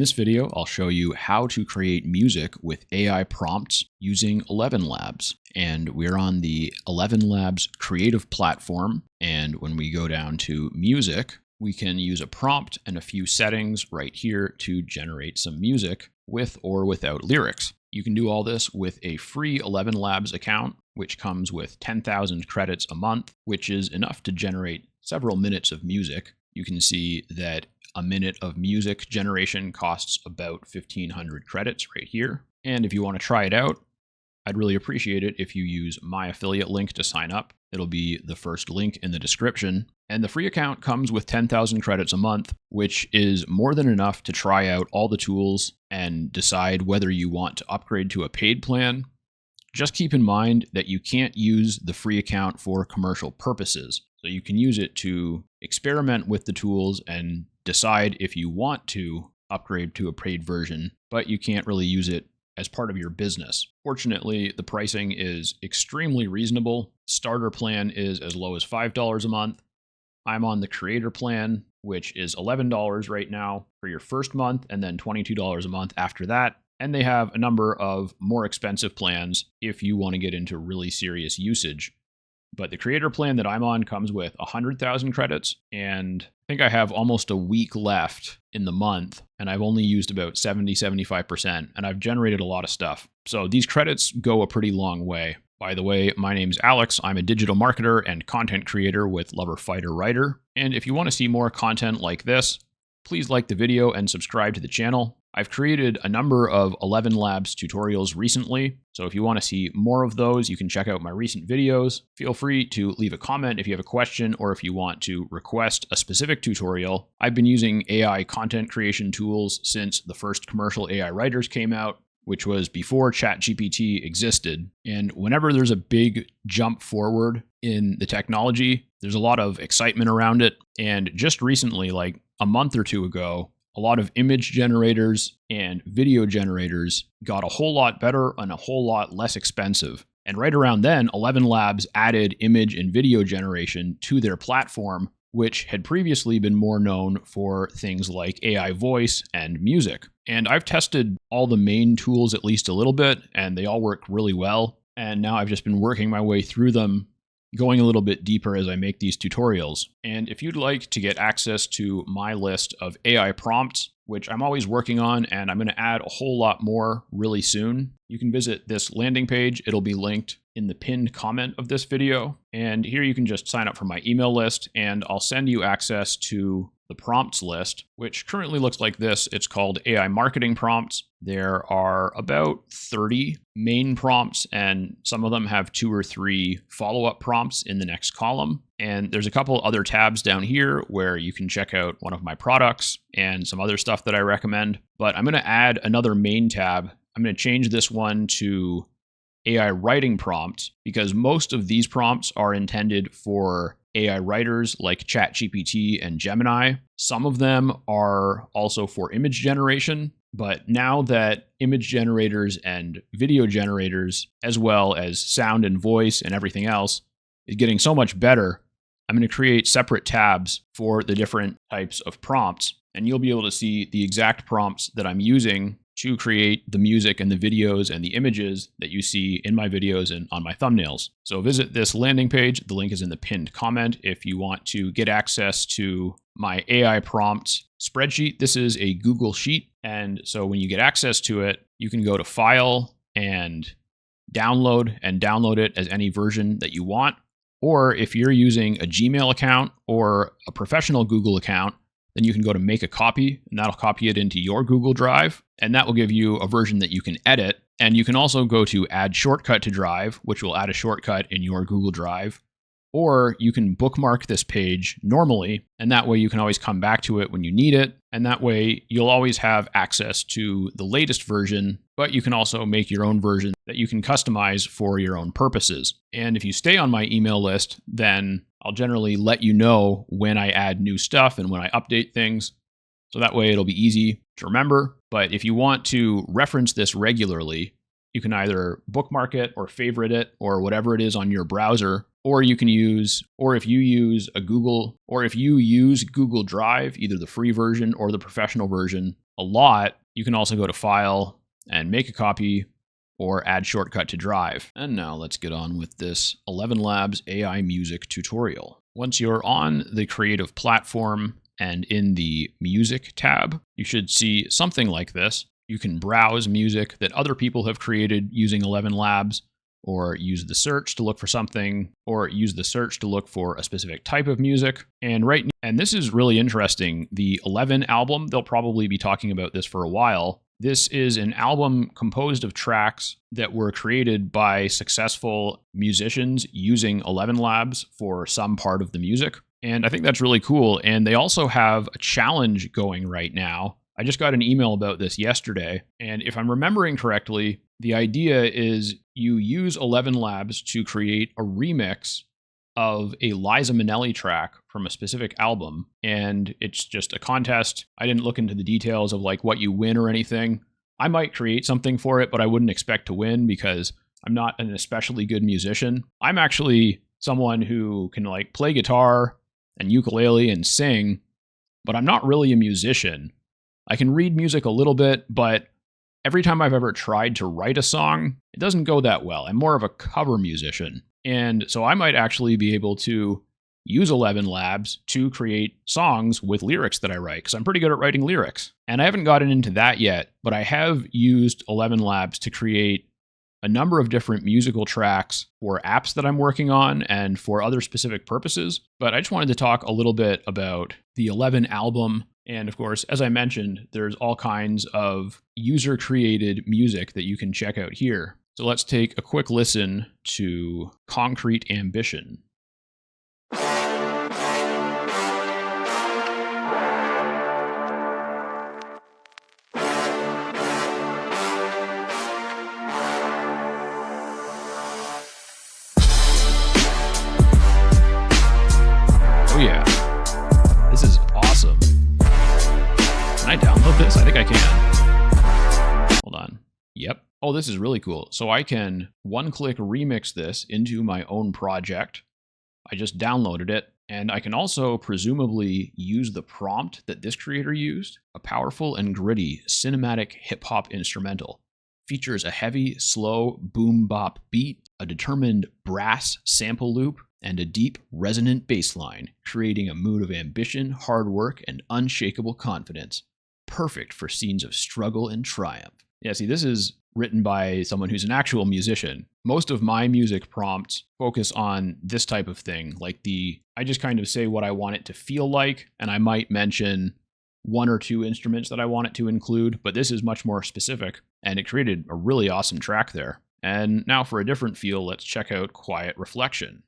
this video, I'll show you how to create music with AI prompts using ElevenLabs. And we're on the ElevenLabs creative platform. And when we go down to music, we can use a prompt and a few settings right here to generate some music with or without lyrics. You can do all this with a free ElevenLabs account, which comes with 10,000 credits a month, which is enough to generate several minutes of music. You can see that a minute of music generation costs about 1,500 credits right here. And if you want to try it out, I'd really appreciate it if you use my affiliate link to sign up. It'll be the first link in the description. And the free account comes with 10,000 credits a month, which is more than enough to try out all the tools and decide whether you want to upgrade to a paid plan. Just keep in mind that you can't use the free account for commercial purposes. So you can use it to experiment with the tools and decide if you want to upgrade to a paid version, but you can't really use it as part of your business. Fortunately, the pricing is extremely reasonable. Starter plan is as low as $5 a month. I'm on the creator plan, which is $11 right now for your first month, and then $22 a month after that. And they have a number of more expensive plans if you want to get into really serious usage. But the creator plan that I'm on comes with 100,000 credits, and I think I have almost a week left in the month, and I've only used about 75%, and I've generated a lot of stuff. So these credits go a pretty long way. By the way, my name's Alex. I'm a digital marketer and content creator with Lover Fighter Writer. And if you want to see more content like this, please like the video and subscribe to the channel. I've created a number of ElevenLabs tutorials recently, so if you want to see more of those, you can check out my recent videos. Feel free to leave a comment if you have a question or if you want to request a specific tutorial. I've been using AI content creation tools since the first commercial AI writers came out, which was before ChatGPT existed. And whenever there's a big jump forward in the technology, there's a lot of excitement around it. And just recently, like a month or two ago, a lot of image generators and video generators got a whole lot better and a whole lot less expensive. And right around then, ElevenLabs added image and video generation to their platform, which had previously been more known for things like AI voice and music. And I've tested all the main tools at least a little bit, and they all work really well. And now I've just been working my way through them, going a little bit deeper as I make these tutorials. And if you'd like to get access to my list of AI prompts, which I'm always working on, and I'm going to add a whole lot more really soon, you can visit this landing page. It'll be linked in the pinned comment of this video. And here you can just sign up for my email list, and I'll send you access to the prompts list, which currently looks like this. It's called AI marketing prompts. There are about 30 main prompts, and some of them have 2 or 3 follow-up prompts in the next column. And there's a couple other tabs down here where you can check out one of my products and some other stuff that I recommend. But I'm going to add another main tab. I'm going to change this one to AI writing prompts because most of these prompts are intended for AI writers like ChatGPT and Gemini. Some of them are also for image generation, but now that image generators and video generators, as well as sound and voice and everything else, is getting so much better, I'm going to create separate tabs for the different types of prompts, and you'll be able to see the exact prompts that I'm using to create the music and the videos and the images that you see in my videos and on my thumbnails. So visit this landing page. The link is in the pinned comment if you want to get access to my AI prompts spreadsheet. This is a Google Sheet. And so when you get access to it, you can go to File and download it as any version that you want. Or if you're using a Gmail account or a professional Google account, then you can go to make a copy, and that'll copy it into your Google Drive, and that will give you a version that you can edit. And you can also go to Add Shortcut to Drive, which will add a shortcut in your Google Drive. Or you can bookmark this page normally, and that way you can always come back to it when you need it. And that way you'll always have access to the latest version, but you can also make your own version that you can customize for your own purposes. And if you stay on my email list, then I'll generally let you know when I add new stuff and when I update things. So that way it'll be easy to remember. But if you want to reference this regularly, you can either bookmark it or favorite it or whatever it is on your browser. Or you can use, or if you use Google Drive, either the free version or the professional version, a lot, you can also go to File and make a copy or add shortcut to Drive. And now let's get on with this ElevenLabs AI music tutorial. Once you're on the creative platform and in the music tab, you should see something like this. You can browse music that other people have created using ElevenLabs, or use the search to look for something, or use the search to look for a specific type of music. And this is really interesting. The 11 album, they'll probably be talking about this for a while. This is an album composed of tracks that were created by successful musicians using ElevenLabs for some part of the music. And I think that's really cool. And they also have a challenge going right now. I just got an email about this yesterday. And if I'm remembering correctly, the idea is you use ElevenLabs to create a remix of a Liza Minnelli track from a specific album. And it's just a contest. I didn't look into the details of like what you win or anything. I might create something for it, but I wouldn't expect to win because I'm not an especially good musician. I'm actually someone who can like play guitar and ukulele and sing, but I'm not really a musician. I can read music a little bit, but every time I've ever tried to write a song, it doesn't go that well. I'm more of a cover musician. And so I might actually be able to use ElevenLabs to create songs with lyrics that I write, because I'm pretty good at writing lyrics. And I haven't gotten into that yet, but I have used ElevenLabs to create a number of different musical tracks for apps that I'm working on and for other specific purposes. But I just wanted to talk a little bit about the 11 album. And of course, as I mentioned, there's all kinds of user-created music that you can check out here. So let's take a quick listen to Concrete Ambition. Oh yeah, this is awesome. Can I download this? I think I can. Hold on. Yep. Oh, this is really cool. So I can one-click remix this into my own project. I just downloaded it. And I can also presumably use the prompt that this creator used. A powerful and gritty cinematic hip-hop instrumental. Features a heavy, slow, boom-bop beat, a determined brass sample loop, and a deep, resonant bass line, creating a mood of ambition, hard work, and unshakable confidence. Perfect for scenes of struggle and triumph. Yeah, see, this is written by someone who's an actual musician. Most of my music prompts focus on this type of thing, like I just kind of say what I want it to feel like, and I might mention one or two instruments that I want it to include, but this is much more specific, and it created a really awesome track there. And now for a different feel, let's check out Quiet Reflection.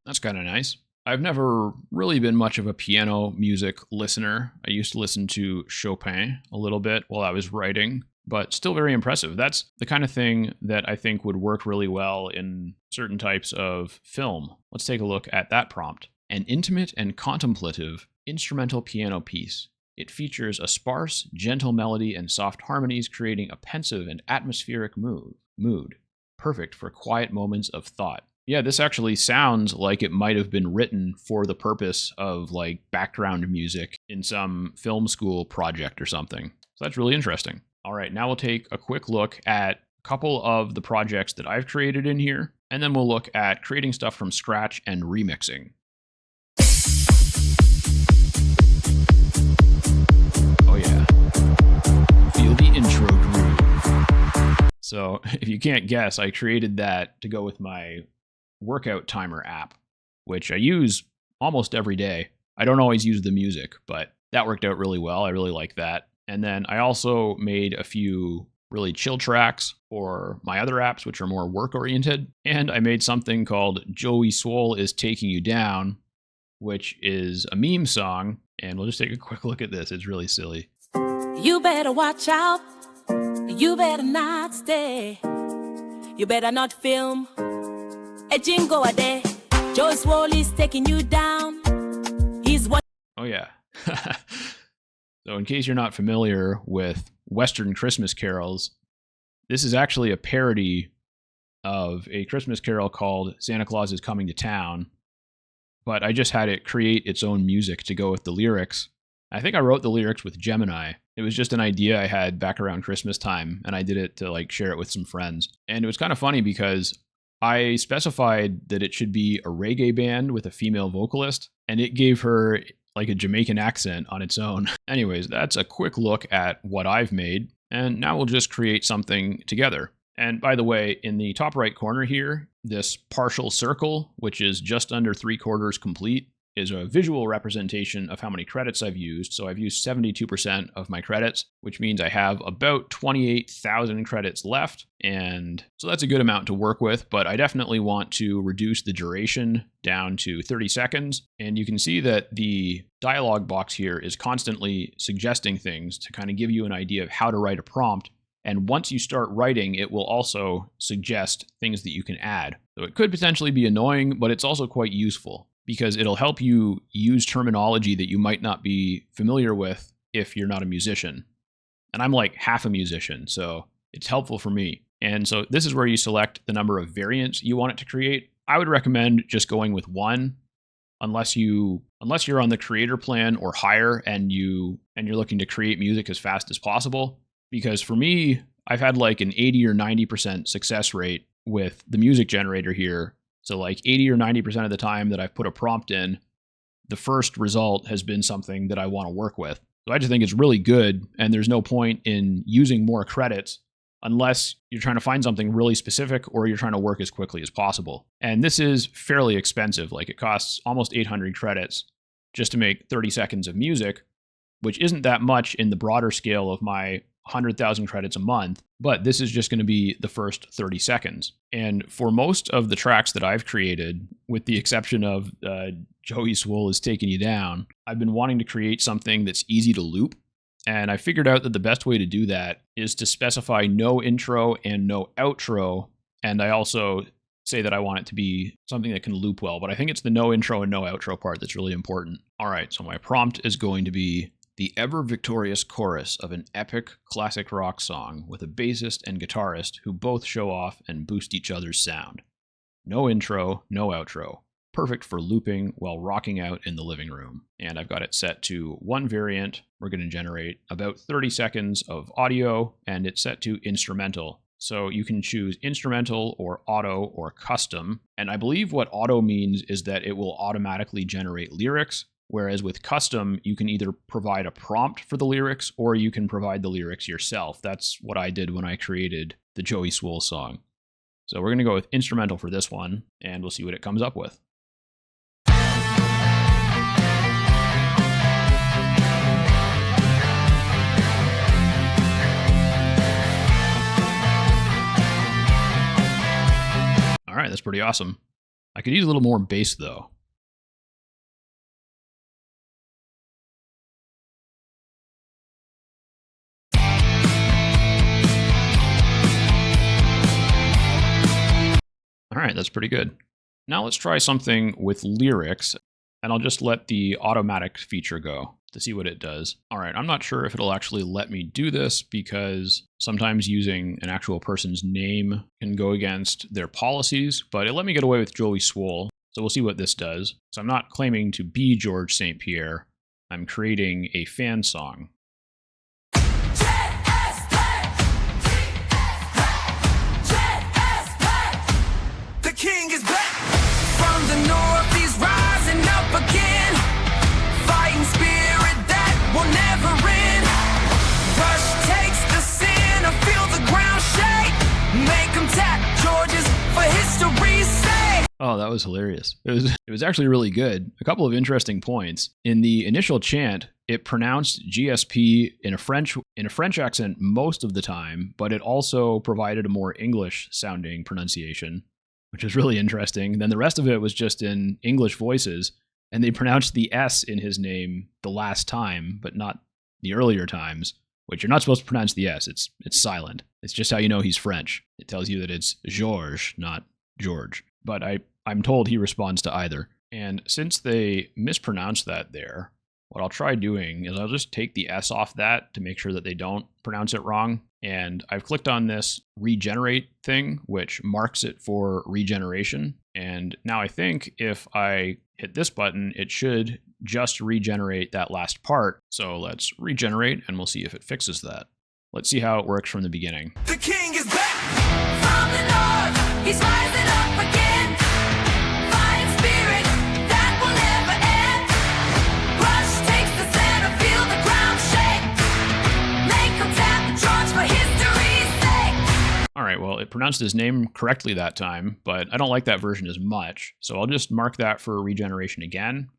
That's kind of nice. I've never really been much of a piano music listener. I used to listen to Chopin a little bit while I was writing, but still very impressive. That's the kind of thing that I think would work really well in certain types of film. Let's take a look at that prompt. An intimate and contemplative instrumental piano piece. It features a sparse, gentle melody and soft harmonies, creating a pensive and atmospheric mood. Perfect for quiet moments of thought. Yeah, this actually sounds like it might have been written for the purpose of like background music in some film school project or something. So that's really interesting. All right, now we'll take a quick look at a couple of the projects that I've created in here, and then we'll look at creating stuff from scratch and remixing. Oh yeah. Feel the intro groove. So if you can't guess, I created that to go with my workout timer app, which I use almost every day. I don't always use the music, but that worked out really well. I really like that. And then I also made a few really chill tracks for my other apps, which are more work oriented. And I made something called Joey Swole is Taking You Down, which is a meme song. And we'll just take a quick look at this. It's really silly. You better watch out. You better not stay. You better not film. A jingo a day. Joey Swole is taking you down. He's what? Oh yeah. So in case you're not familiar with Western Christmas carols, this is actually a parody of a Christmas carol called Santa Claus is Coming to Town, but I just had it create its own music to go with the lyrics. I think I wrote the lyrics with Gemini. It was just an idea I had back around Christmas time, and I did it to like share it with some friends. And it was kind of funny because I specified that it should be a reggae band with a female vocalist, and it gave her like a Jamaican accent on its own. Anyways, that's a quick look at what I've made, and now we'll just create something together. And by the way, in the top right corner here, this partial circle, which is just under 3/4 complete, is a visual representation of how many credits I've used. So I've used 72% of my credits, which means I have about 28,000 credits left. And so that's a good amount to work with, but I definitely want to reduce the duration down to 30 seconds. And you can see that the dialog box here is constantly suggesting things to kind of give you an idea of how to write a prompt. And once you start writing, it will also suggest things that you can add. So it could potentially be annoying, but it's also quite useful, because it'll help you use terminology that you might not be familiar with if you're not a musician. And I'm like half a musician, so it's helpful for me. And so this is where you select the number of variants you want it to create. I would recommend just going with one, unless you're on the creator plan or higher and you're looking to create music as fast as possible. Because for me, I've had like an 80 or 90% success rate with the music generator here. So like 80 or 90% of the time that I've put a prompt in, the first result has been something that I want to work with. So I just think it's really good, and there's no point in using more credits unless you're trying to find something really specific or you're trying to work as quickly as possible. And this is fairly expensive. Like it costs almost 800 credits just to make 30 seconds of music, which isn't that much in the broader scale of my 100,000 credits a month, but this is just going to be the first 30 seconds. And for most of the tracks that I've created, with the exception of Joey Swoll is Taking You Down, I've been wanting to create something that's easy to loop. And I figured out that the best way to do that is to specify no intro and no outro. And I also say that I want it to be something that can loop well, but I think it's the no intro and no outro part that's really important. All right, so my prompt is going to be the ever-victorious chorus of an epic classic rock song with a bassist and guitarist who both show off and boost each other's sound. No intro, no outro. Perfect for looping while rocking out in the living room. And I've got it set to one variant. We're going to generate about 30 seconds of audio, and it's set to instrumental. So you can choose instrumental or auto or custom. And I believe what auto means is that it will automatically generate lyrics. Whereas with custom, you can either provide a prompt for the lyrics or you can provide the lyrics yourself. That's what I did when I created the Joey Swoll song. So we're going to go with instrumental for this one, and we'll see what it comes up with. All right, that's pretty awesome. I could use a little more bass though. All right, that's pretty good. Now let's try something with lyrics, and I'll just let the automatic feature go to see what it does. All right, I'm not sure if it'll actually let me do this because sometimes using an actual person's name can go against their policies, but it let me get away with Joey Swoll, so we'll see what this does. So I'm not claiming to be George St. Pierre. I'm creating a fan song. King is back from the north, he's rising up again. Fighting spirit that will never end. Rush takes the sin, I feel the ground shake. Make him tap George's for history's sake. Oh, that was hilarious. It was actually really good. A couple of interesting points. In the initial chant, it pronounced GSP in a French accent most of the time, but it also provided a more English sounding pronunciation, which was really interesting. Then the rest of it was just in English voices, and they pronounced the S in his name the last time, but not the earlier times, which you're not supposed to pronounce the S. It's silent. It's just how you know he's French. It tells you that it's Georges, not George. But I'm told he responds to either. And since they mispronounced that there, what I'll try doing is I'll just take the S off that to make sure that they don't pronounce it wrong. And I've clicked on this regenerate thing, which marks it for regeneration. And now I think if I hit this button, it should just regenerate that last part. So let's regenerate and we'll see if it fixes that. Let's see how it works from the beginning. The king is back from the north. He's rising up again. Fine spirit that will never end. Rush takes the center, feel the ground shake. Make him tap the charge for history's sake. All right, well, it pronounced his name correctly that time, but I don't like that version as much. So I'll just mark that for regeneration again,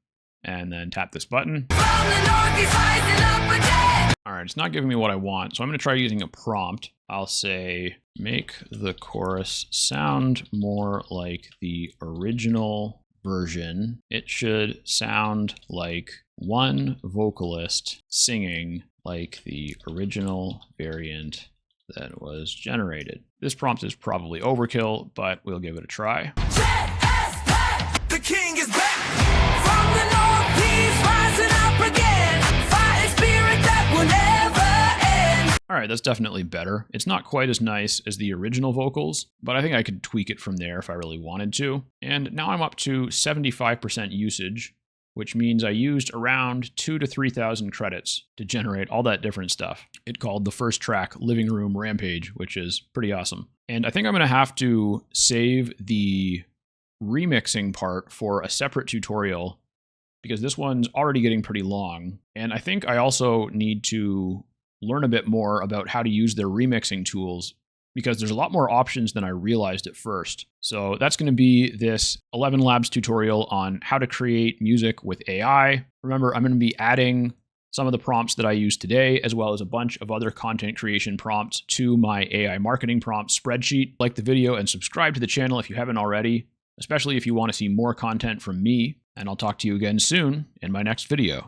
and then tap this button. From the north, he's rising up again. All right, it's not giving me what I want, so I'm going to try using a prompt. I'll say, make the chorus sound more like the original version. It should sound like one vocalist singing like the original variant that was generated. This prompt is probably overkill, but we'll give it a try. The king is back from the north. He's rising up again. Fighting spirit that will never end. All right, that's definitely better. It's not quite as nice as the original vocals, but I think I could tweak it from there if I really wanted to. And now I'm up to 75% usage, which means I used around 2,000 to 3,000 credits to generate all that different stuff. It called the first track Living Room Rampage, which is pretty awesome. And I think I'm going to have to save the remixing part for a separate tutorial because this one's already getting pretty long. And I think I also need to learn a bit more about how to use their remixing tools because there's a lot more options than I realized at first. So that's going to be this ElevenLabs tutorial on how to create music with AI. Remember, I'm going to be adding some of the prompts that I used today, as well as a bunch of other content creation prompts to my AI marketing prompt spreadsheet. Like the video and subscribe to the channel if you haven't already, especially if you want to see more content from me. And I'll talk to you again soon in my next video.